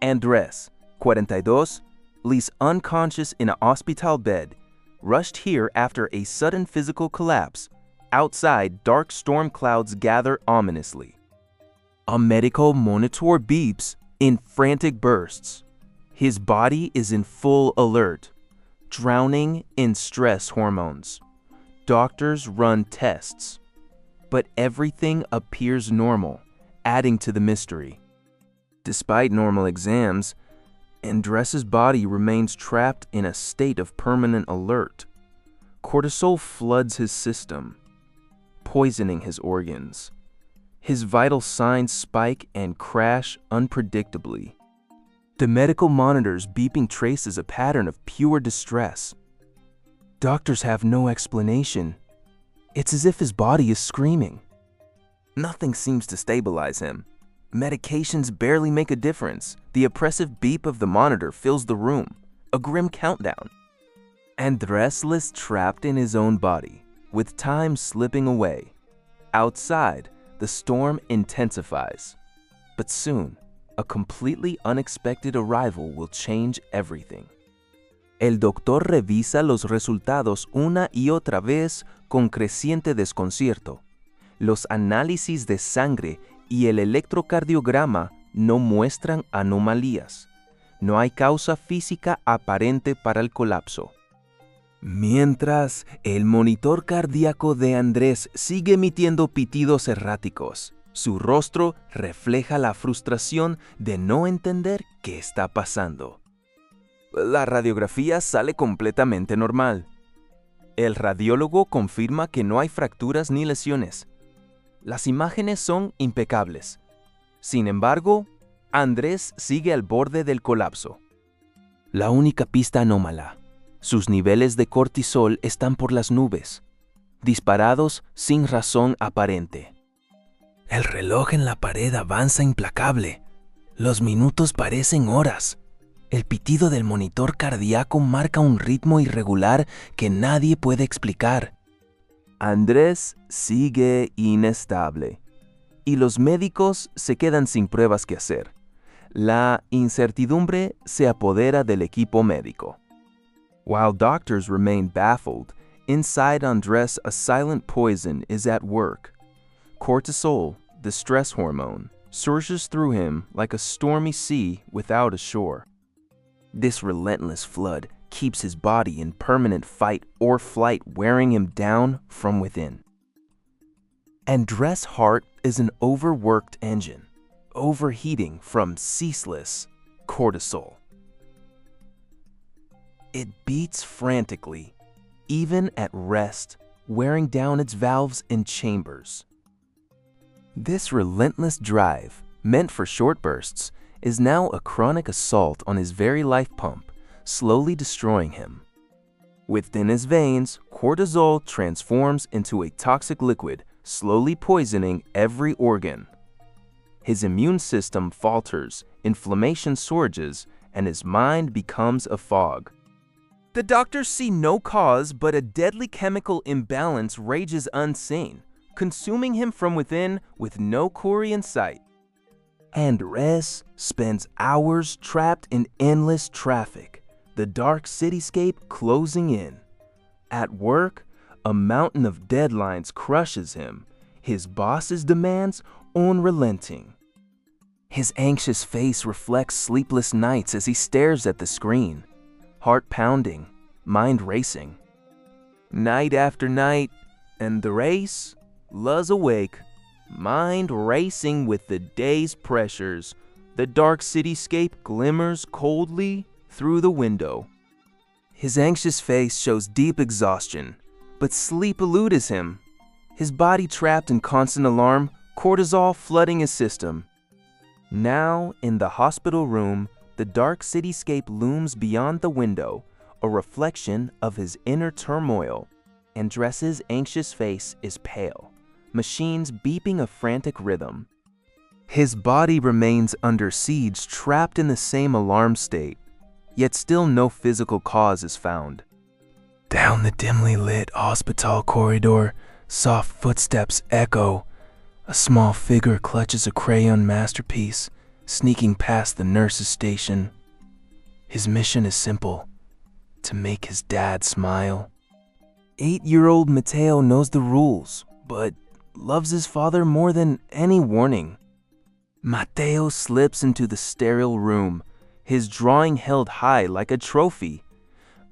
Andrés, 42, lies unconscious in a hospital bed, rushed here after a sudden physical collapse. Outside, dark storm clouds gather ominously. A medical monitor beeps in frantic bursts. His body is in full alert, drowning in stress hormones. Doctors run tests, but everything appears normal, adding to the mystery. Despite normal exams, Andrés' body remains trapped in a state of permanent alert. Cortisol floods his system, poisoning his organs. His vital signs spike and crash unpredictably. The medical monitors beeping traces a pattern of pure distress. Doctors have no explanation. It's as if his body is screaming. Nothing seems to stabilize him. Medications barely make a difference. The oppressive beep of the monitor fills the room, a grim countdown. Andrés lies trapped in his own body, with time slipping away. Outside, the storm intensifies. But soon, a completely unexpected arrival will change everything. El doctor revisa los resultados una y otra vez con creciente desconcierto. Los análisis de sangre y el electrocardiograma no muestran anomalías. No hay causa física aparente para el colapso. Mientras, el monitor cardíaco de Andrés sigue emitiendo pitidos erráticos. Su rostro refleja la frustración de no entender qué está pasando. La radiografía sale completamente normal. El radiólogo confirma que no hay fracturas ni lesiones. Las imágenes son impecables. Sin embargo, Andrés sigue al borde del colapso. La única pista anómala. Sus niveles de cortisol están por las nubes, disparados sin razón aparente. El reloj en la pared avanza implacable. Los minutos parecen horas. El pitido del monitor cardíaco marca un ritmo irregular que nadie puede explicar. Andrés sigue inestable, y los médicos se quedan sin pruebas que hacer. La incertidumbre se apodera del equipo médico. While doctors remain baffled, inside Andrés a silent poison is at work. Cortisol, the stress hormone, surges through him like a stormy sea without a shore. This relentless flood keeps his body in permanent fight or flight, wearing him down from within. Andrés' heart is an overworked engine, overheating from ceaseless cortisol. It beats frantically, even at rest, wearing down its valves and chambers. This relentless drive, meant for short bursts, is now a chronic assault on his very life pump, slowly destroying him. Within his veins, cortisol transforms into a toxic liquid, slowly poisoning every organ. His immune system falters, inflammation surges, and his mind becomes a fog. The doctors see no cause, but a deadly chemical imbalance rages unseen, consuming him from within with no cure in sight. Andrés spends hours trapped in endless traffic, the dark cityscape closing in. At work, a mountain of deadlines crushes him, his boss's demands unrelenting. His anxious face reflects sleepless nights as he stares at the screen, heart pounding, mind racing. Night after night, Andrés lies awake, mind racing with the day's pressures. The dark cityscape glimmers coldly through the window. His anxious face shows deep exhaustion, but sleep eludes him. His body trapped in constant alarm, cortisol flooding his system. Now, in the hospital room, the dark cityscape looms beyond the window, a reflection of his inner turmoil. Andrés' anxious face is pale, machines beeping a frantic rhythm. His body remains under siege, trapped in the same alarm state, yet still no physical cause is found. Down the dimly lit hospital corridor, soft footsteps echo. A small figure clutches a crayon masterpiece, sneaking past the nurse's station. His mission is simple: to make his dad smile. 8-year-old Mateo knows the rules, but loves his father more than any warning. Mateo slips into the sterile room, his drawing held high like a trophy.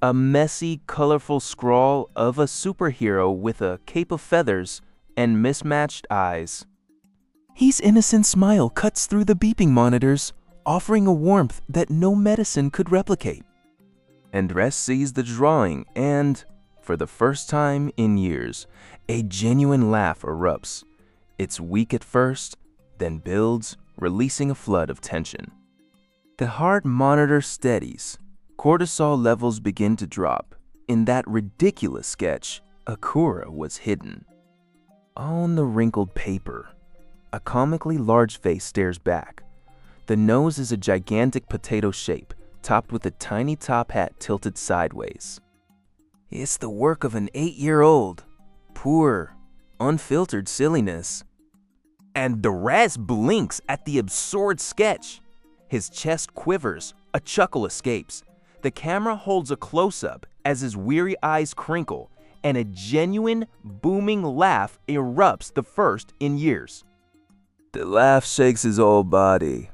A messy, colorful scrawl of a superhero with a cape of feathers and mismatched eyes. His innocent smile cuts through the beeping monitors, offering a warmth that no medicine could replicate. Andres sees the drawing and, for the first time in years, a genuine laugh erupts. It's weak at first, then builds, releasing a flood of tension. The heart monitor steadies. Cortisol levels begin to drop. In that ridiculous sketch, a cura was hidden. On the wrinkled paper, a comically large face stares back. The nose is a gigantic potato shape, topped with a tiny top hat tilted sideways. It's the work of an 8-year-old. Poor, unfiltered silliness. And the rest blinks at the absurd sketch. His chest quivers, a chuckle escapes. The camera holds a close-up as his weary eyes crinkle, and a genuine, booming laugh erupts, the first in years. The laugh shakes his whole body,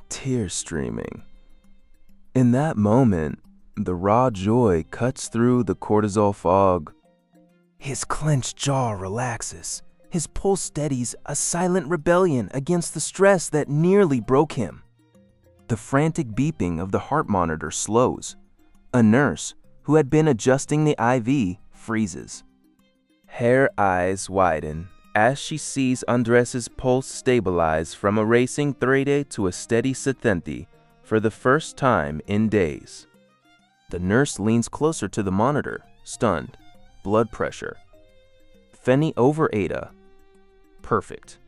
tears streaming. In that moment, the raw joy cuts through the cortisol fog. His clenched jaw relaxes. His pulse steadies, a silent rebellion against the stress that nearly broke him. The frantic beeping of the heart monitor slows. A nurse, who had been adjusting the IV, freezes. Her eyes widen as she sees Andres's pulse stabilize from a racing 30 to a steady 70 for the first time in days. The nurse leans closer to the monitor, stunned. Blood pressure. Feni over Eta. Perfect.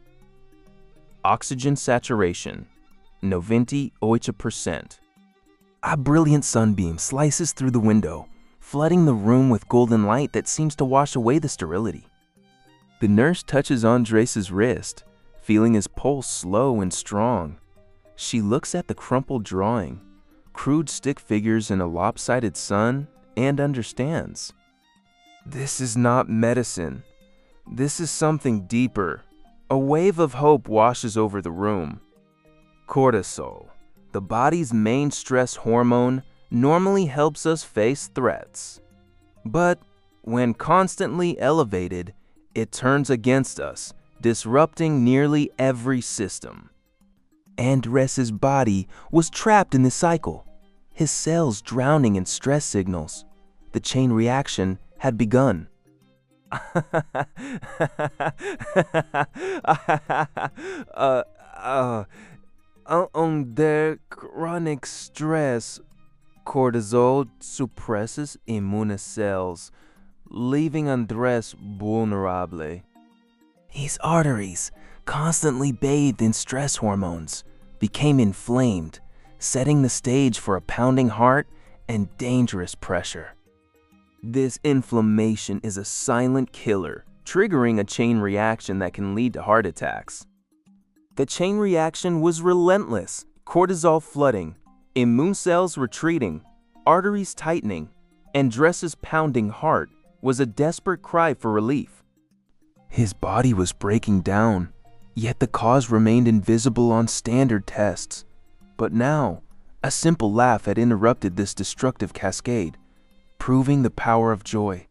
Oxygen saturation. 98%. A brilliant sunbeam slices through the window, flooding the room with golden light that seems to wash away the sterility. The nurse touches Andres's wrist, feeling his pulse slow and strong. She looks at the crumpled drawing, crude stick figures in a lopsided sun, and understands. This is not medicine. This is something deeper. A wave of hope washes over the room. Cortisol, the body's main stress hormone, normally helps us face threats. But when constantly elevated, it turns against us, disrupting nearly every system. Andres's body was trapped in the cycle, his cells drowning in stress signals. The chain reaction had begun. Under chronic stress, cortisol suppresses immune cells, leaving Andres vulnerable. His arteries, constantly bathed in stress hormones, became inflamed, setting the stage for a pounding heart and dangerous pressure. This inflammation is a silent killer, triggering a chain reaction that can lead to heart attacks. The chain reaction was relentless, cortisol flooding, immune cells retreating, arteries tightening. Andres's pounding heart was a desperate cry for relief. His body was breaking down, yet the cause remained invisible on standard tests. But now, a simple laugh had interrupted this destructive cascade, proving the power of joy.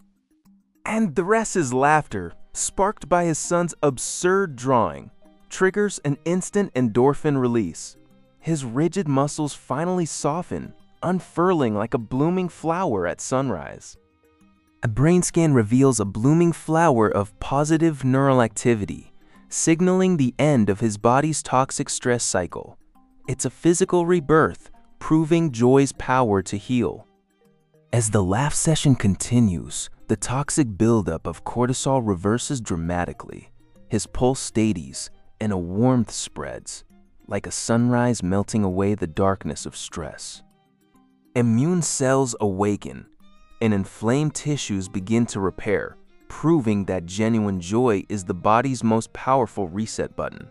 Andres's laughter, sparked by his son's absurd drawing, triggers an instant endorphin release. His rigid muscles finally soften, unfurling like a blooming flower at sunrise. A brain scan reveals a blooming flower of positive neural activity, signaling the end of his body's toxic stress cycle. It's a physical rebirth, proving joy's power to heal. As the laugh session continues, the toxic buildup of cortisol reverses dramatically. His pulse steadies, and a warmth spreads, like a sunrise melting away the darkness of stress. Immune cells awaken, and inflamed tissues begin to repair, proving that genuine joy is the body's most powerful reset button.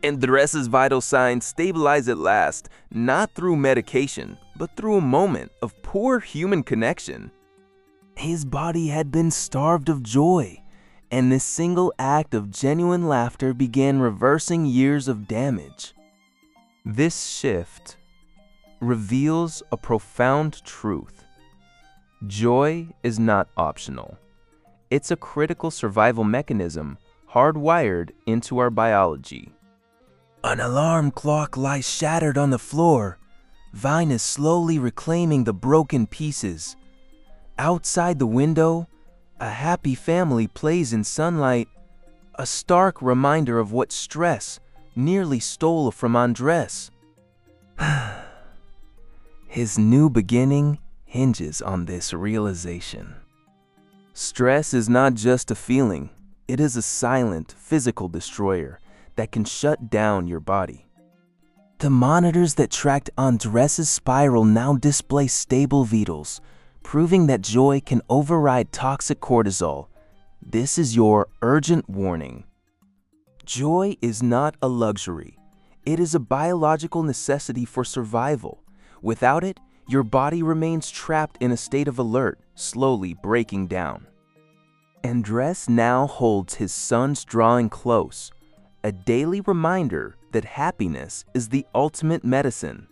Andres's vital signs stabilize at last, not through medication, but through a moment of pure human connection. His body had been starved of joy, and this single act of genuine laughter began reversing years of damage. This shift reveals a profound truth. Joy is not optional. It's a critical survival mechanism hardwired into our biology. An alarm clock lies shattered on the floor. Vine is slowly reclaiming the broken pieces. Outside the window, a happy family plays in sunlight, a stark reminder of what stress nearly stole from Andres. His new beginning hinges on this realization. Stress is not just a feeling, it is a silent, physical destroyer that can shut down your body. The monitors that tracked Andres' spiral now display stable vitals, proving that joy can override toxic cortisol. This is your urgent warning. Joy is not a luxury. It is a biological necessity for survival. Without it, your body remains trapped in a state of alert, slowly breaking down. Andres now holds his son's drawing close, a daily reminder that happiness is the ultimate medicine.